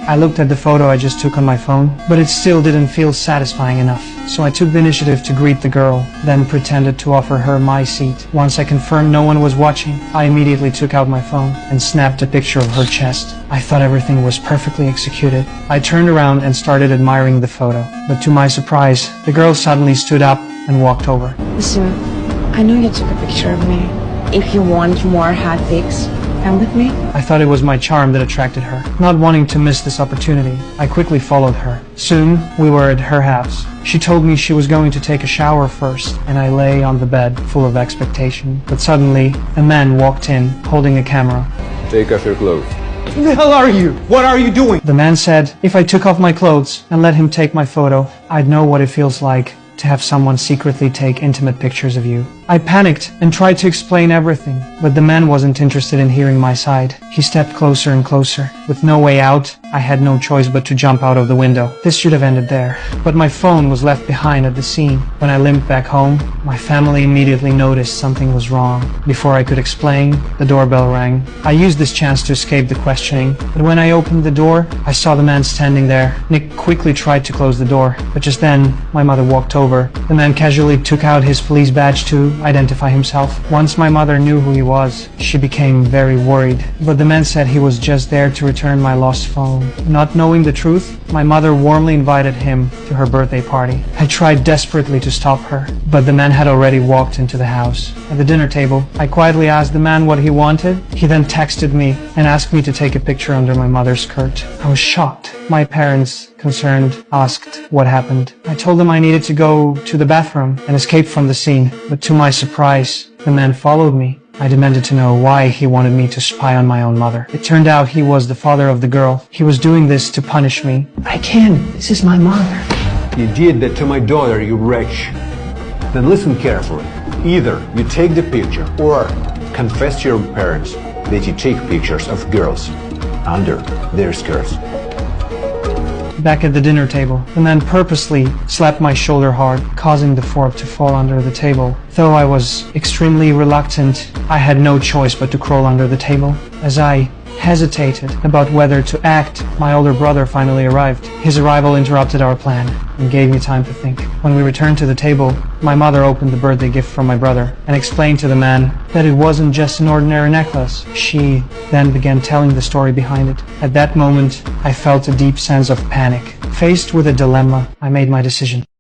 I looked at the photo I just took on my phone, but it still didn't feel satisfying enough. So I took the initiative to greet the girl, then pretended to offer her my seat. Once I confirmed no one was watching, I immediately took out my phone and snapped a picture of her chest. I thought everything was perfectly executed. I turned around and started admiring the photo, but to my surprise, the girl suddenly stood up and walked over. Listen, I know you took a picture of me. If you want more hot pics, come with me. I thought it was my charm that attracted her. Not wanting to miss this opportunity, I quickly followed her. Soon, we were at her house. She told me she was going to take a shower first, and I lay on the bed, full of expectation. But suddenly, a man walked in, holding a camera. Take off your clothes. Who the hell are you? What are you doing? The man said, if I took off my clothes and let him take my photo, I'd know what it feels like to have someone secretly take intimate pictures of you. I panicked and tried to explain everything, but the man wasn't interested in hearing my side. He stepped closer and closer. With no way out, I had no choice but to jump out of the window. This should have ended there, but my phone was left behind at the scene. When I limped back home, my family immediately noticed something was wrong. Before I could explain, the doorbell rang. I used this chance to escape the questioning, but when I opened the door, I saw the man standing there. Nick quickly tried to close the door, but just then, my mother walked over. The man casually took out his police badge to identify himself. Once my mother knew who he was, she became very worried. But the man said he was just there to return my lost phone. Not knowing the truth, my mother warmly invited him to her birthday party. I tried desperately to stop her, but the man had already walked into the house. At the dinner table, I quietly asked the man what he wanted. He then texted me and asked me to take a picture under my mother's skirt. I was shocked. My parents, concerned, asked what happened. I told them I needed to go to the bathroom and escape from the scene, but to my surprise, the man followed me. I demanded to know why he wanted me to spy on my own mother. It turned out he was the father of the girl. He was doing this to punish me. I can't. This is my mother. You did that to my daughter, you wretch. Then listen carefully. Either you take the picture or confess to your parents that you take pictures of girls under their skirts. Back at the dinner table, the man purposely slapped my shoulder hard, causing the fork to fall under the table. Though I was extremely reluctant, I had no choice but to crawl under the table. As I hesitated about whether to act, my older brother finally arrived. His arrival interrupted our plan and gave me time to think. When we returned to the table, my mother opened the birthday gift from my brother and explained to the man that it wasn't just an ordinary necklace. She then began telling the story behind it. At that moment, I felt a deep sense of panic. Faced with a dilemma, I made my decision.